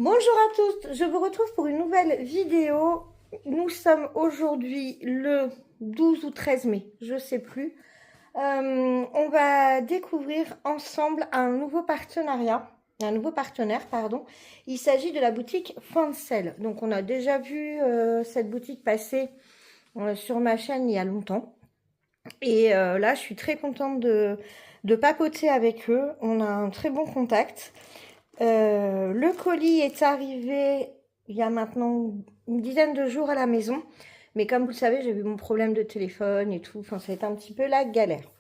Bonjour à tous, je vous retrouve pour une nouvelle vidéo. Nous sommes aujourd'hui le 12 ou 13 mai, je sais plus. On va découvrir ensemble un nouveau partenariat, pardon. Il s'agit de la boutique Fancel. Donc on a déjà vu cette boutique passer sur ma chaîne il y a longtemps. Et là, je suis très contente de papoter avec eux. On a un très bon contact. Le colis est arrivé il y a maintenant une dizaine de jours à la maison. Mais comme vous le savez, j'ai eu mon problème de téléphone et tout. Enfin, ça a été un petit peu la galère.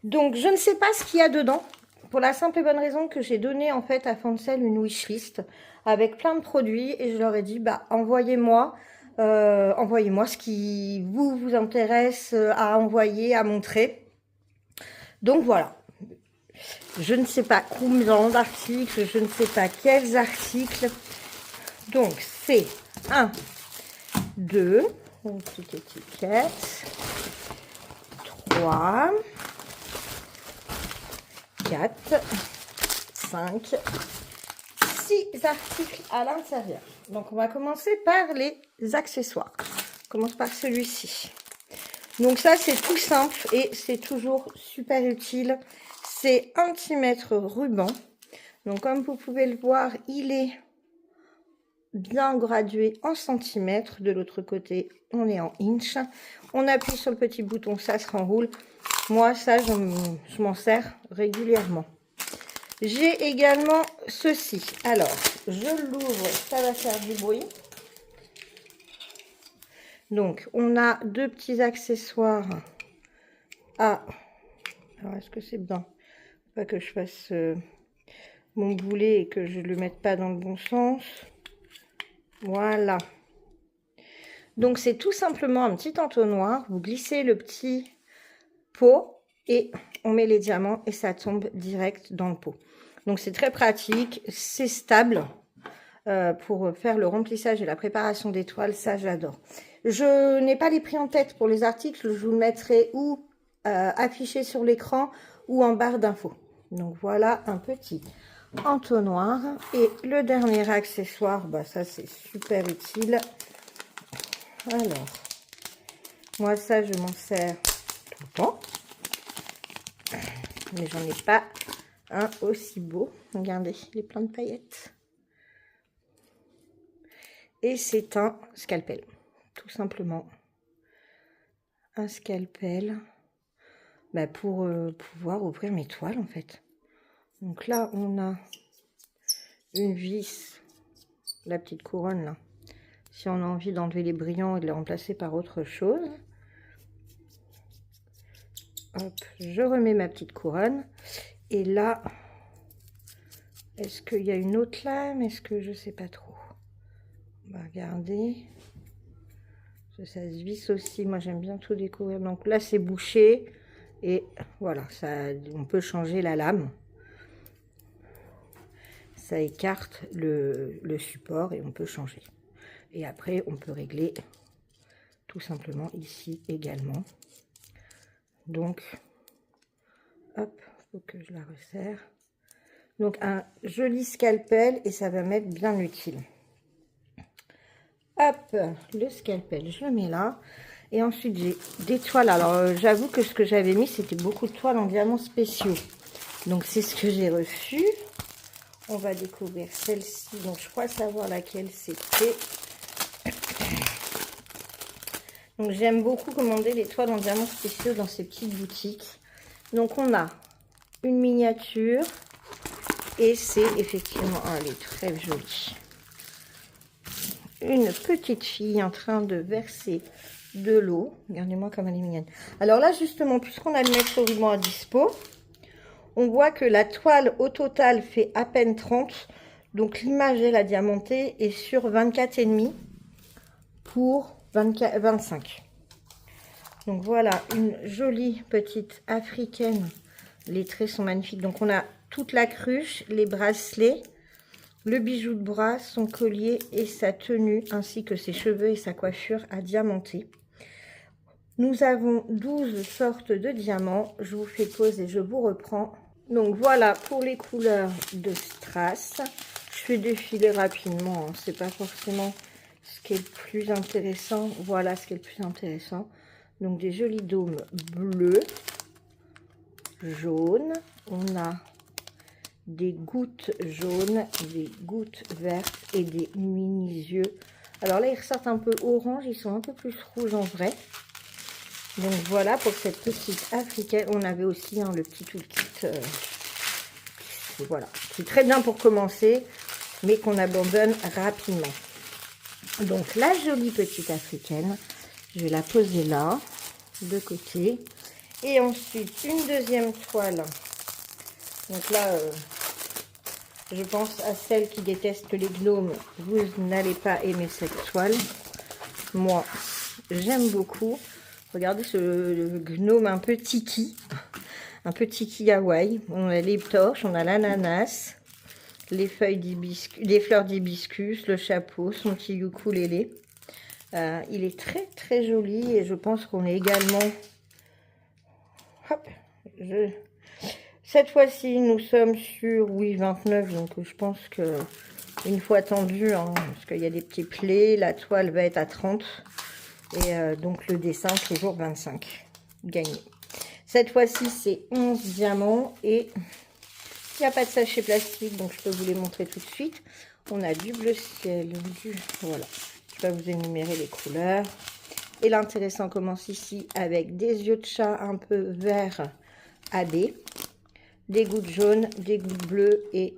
Donc, je ne sais pas ce qu'il y a dedans. Pour la simple et bonne raison que j'ai donné en fait à Fancel une wishlist avec plein de produits. Et je leur ai dit, bah, envoyez-moi ce qui vous intéresse à envoyer, à montrer. Donc, voilà. Je ne sais pas combien d'articles, je ne sais pas quels articles. Donc, c'est 1, 2, une petite étiquette, 3, 4, 5, 6 articles à l'intérieur. Donc, on va commencer par les accessoires. On commence par celui-ci. Donc, ça, c'est tout simple et c'est toujours super utile. C'est 1 cm ruban. Donc, comme vous pouvez le voir, il est bien gradué en centimètres. De l'autre côté, on est en inch. On appuie sur le petit bouton, ça se renroule. Moi, ça, je m'en sers régulièrement. J'ai également ceci. Alors, je l'ouvre, ça va faire du bruit. Donc, on a 2 petits accessoires à... Alors, est-ce que c'est bien? Pas que je fasse mon boulet et que je ne le mette pas dans le bon sens. Voilà. Donc, c'est tout simplement un petit entonnoir. Vous glissez le petit pot et on met les diamants et ça tombe direct dans le pot. Donc, c'est très pratique. C'est stable pour faire le remplissage et la préparation des toiles. Ça, j'adore. Je n'ai pas les prix en tête pour les articles. Je vous le mettrai ou affiché sur l'écran ou en barre d'infos. Donc voilà un petit entonnoir. Et le dernier accessoire, bah ça c'est super utile. Alors, moi ça je m'en sers tout le temps. Mais j'en ai pas un aussi beau. Regardez, il est plein de paillettes. Et c'est un scalpel, tout simplement. Un scalpel bah, pour pouvoir ouvrir mes toiles en fait. Donc là, on a une vis, la petite couronne là. Si on a envie d'enlever les brillants et de les remplacer par autre chose. Hop, je remets ma petite couronne. Et là, est-ce qu'il y a une autre lame? Est-ce que je sais pas trop? On va regarder. Ça se visse aussi. Moi, j'aime bien tout découvrir. Donc là, c'est bouché. Et voilà, ça, on peut changer la lame. Ça écarte le support et on peut changer. Et après, on peut régler tout simplement ici également. Donc, hop, faut que je la resserre. Donc, un joli scalpel et ça va m'être bien utile. Hop, le scalpel, je le mets là. Et ensuite, j'ai des toiles. Alors, j'avoue que ce que j'avais mis, c'était beaucoup de toiles en diamants spéciaux. Donc, c'est ce que j'ai reçu. On va découvrir celle-ci. Donc, je crois savoir laquelle c'était. Donc, j'aime beaucoup commander les toiles en diamants spéciaux dans ces petites boutiques. Donc, on a une miniature. Et c'est effectivement... Ah, elle est très jolie. Une petite fille en train de verser de l'eau. Regardez-moi comme elle est mignonne. Alors là, justement, puisqu'on a le maître ruban à dispo... On voit que la toile au total fait à peine 30. Donc l'image, elle a diamanté est sur 24,5 pour 25. Donc voilà, une jolie petite africaine. Les traits sont magnifiques. Donc on a toute la cruche, les bracelets, le bijou de bras, son collier et sa tenue, ainsi que ses cheveux et sa coiffure à diamanter. Nous avons 12 sortes de diamants. Je vous fais pause et je vous reprends. Donc voilà pour les couleurs de strass. Je fais défiler rapidement, hein. C'est pas forcément ce qui est le plus intéressant. Voilà ce qui est le plus intéressant. Donc des jolis dômes bleus, jaunes. On a des gouttes jaunes, des gouttes vertes et des mini-yeux. Alors là, ils ressortent un peu orange, ils sont un peu plus rouges en vrai. Donc voilà pour cette petite africaine. On avait aussi hein, le petit toolkit. Voilà, c'est très bien pour commencer, mais qu'on abandonne rapidement. Donc la jolie petite africaine, je vais la poser là, de côté. Et ensuite, une deuxième toile. Donc là, je pense à celles qui détestent les gnomes. Vous n'allez pas aimer cette toile. Moi, j'aime beaucoup. Regardez ce gnome un peu tiki. Un peu tiki Hawaï. On a les torches, on a l'ananas, les feuilles d'hibiscus, les fleurs d'hibiscus, le chapeau, son petit ukulélé. Il est très très joli et je pense qu'on est également... Hop, cette fois-ci, nous sommes sur, oui, 29, donc je pense que une fois tendu, hein, parce qu'il y a des petits plaies, la toile va être à 30, et donc le dessin, toujours 25, gagné. Cette fois-ci, c'est 11 diamants, et il n'y a pas de sachet plastique, donc je peux vous les montrer tout de suite. On a du bleu ciel, voilà, je vais vous énumérer les couleurs. Et l'intéressant commence ici avec des yeux de chat un peu vert AB, des gouttes jaunes, des gouttes bleues et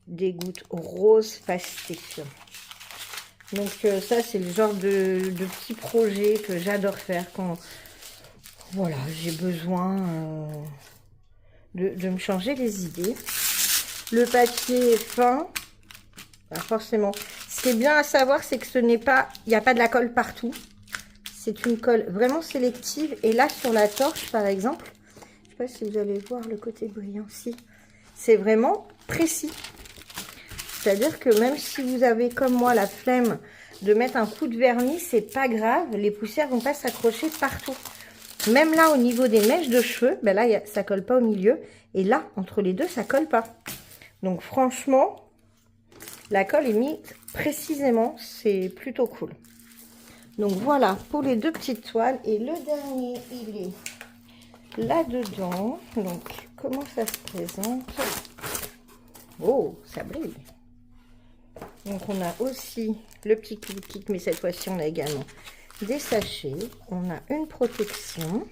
des gouttes roses pastées. Donc ça, c'est le genre de petit projet que j'adore faire quand voilà, j'ai besoin de me changer les idées. Le papier est fin, bah forcément. Ce qui est bien à savoir, c'est que ce n'est pas, il n'y a pas de la colle partout. C'est une colle vraiment sélective. Et là, sur la torche, par exemple, je ne sais pas si vous allez voir le côté brillant. Si, c'est vraiment précis. C'est-à-dire que même si vous avez, comme moi, la flemme de mettre un coup de vernis, c'est pas grave. Les poussières vont pas s'accrocher partout. Même là, au niveau des mèches de cheveux, ben là, ça colle pas au milieu. Et là, entre les deux, ça colle pas. Donc, franchement, la colle est mise précisément. C'est plutôt cool. Donc voilà pour les deux petites toiles. Et le dernier, il est là-dedans. Donc comment ça se présente? Oh, ça brille. Donc on a aussi le petit kit, mais cette fois-ci on a également des sachets. On a une protection.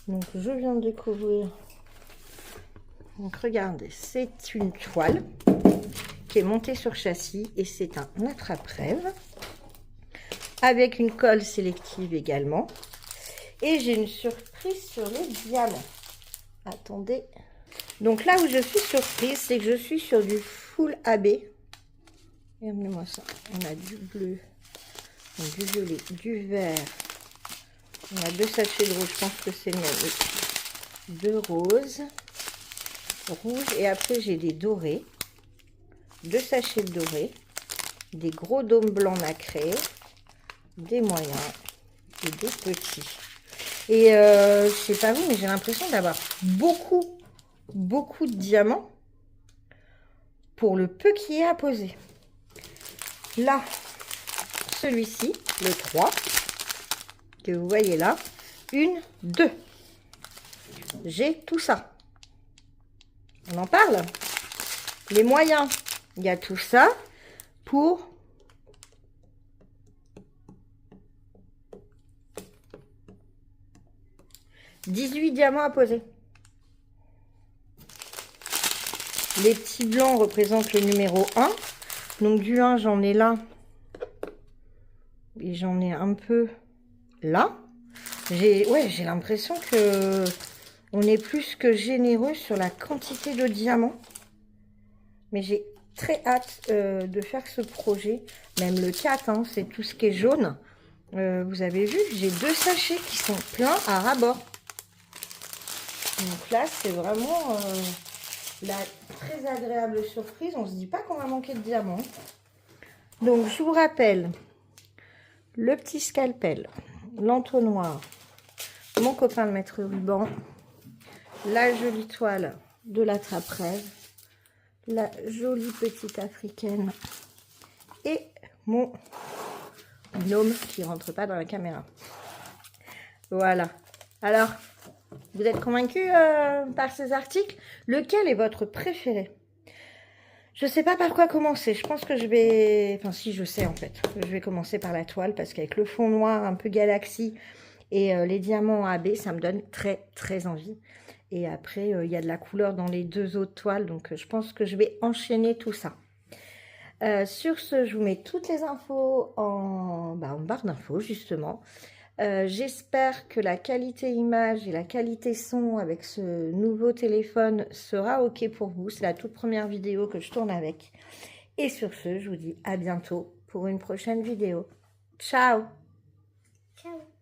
Donc je viens de découvrir. Donc regardez, c'est une toile qui est montée sur châssis et c'est un attrape-rêve. Avec une colle sélective également. Et j'ai une surprise sur les diamants. Attendez. Donc là où je suis surprise, c'est que je suis sur du full AB. Regardez-moi ça. On a du bleu, du violet, du vert. On a deux sachets de rouge. Je pense que c'est le même. Deux roses, rouge. Et après, j'ai des dorés. Deux sachets de dorés. Des gros dômes blancs nacrés. Des moyens et des petits. Et je sais pas vous, mais j'ai l'impression d'avoir beaucoup de diamants pour le peu qui est à poser. Là, celui-ci, le 3, que vous voyez là, 1, 2. J'ai tout ça. On en parle. Les moyens, il y a tout ça pour 18 diamants à poser. Les petits blancs représentent le numéro 1. Donc du 1, j'en ai là. Et j'en ai un peu là. J'ai l'impression que on est plus que généreux sur la quantité de diamants. Mais j'ai très hâte de faire ce projet. Même le 4, hein, c'est tout ce qui est jaune. Vous avez vu, j'ai 2 sachets qui sont pleins à ras-bord. Donc là, c'est vraiment la très agréable surprise. On ne se dit pas qu'on va manquer de diamants. Donc, je vous rappelle, le petit scalpel, l'entonnoir, mon copain le maître ruban, la jolie toile de l'attrape-rêve, la jolie petite africaine et mon gnome qui rentre pas dans la caméra. Voilà. Alors, vous êtes convaincus par ces articles? Lequel est votre préféré? Je sais pas par quoi commencer. Je pense que je vais... Enfin, si, je sais en fait. Je vais commencer par la toile parce qu'avec le fond noir un peu galaxie et les diamants AB, ça me donne très, très envie. Et après, il y a de la couleur dans les deux autres toiles. Donc, je pense que je vais enchaîner tout ça. Sur ce, je vous mets toutes les infos en barre d'infos, justement. J'espère que la qualité image et la qualité son avec ce nouveau téléphone sera OK pour vous. C'est la toute première vidéo que je tourne avec. Et sur ce, je vous dis à bientôt pour une prochaine vidéo. Ciao! Ciao!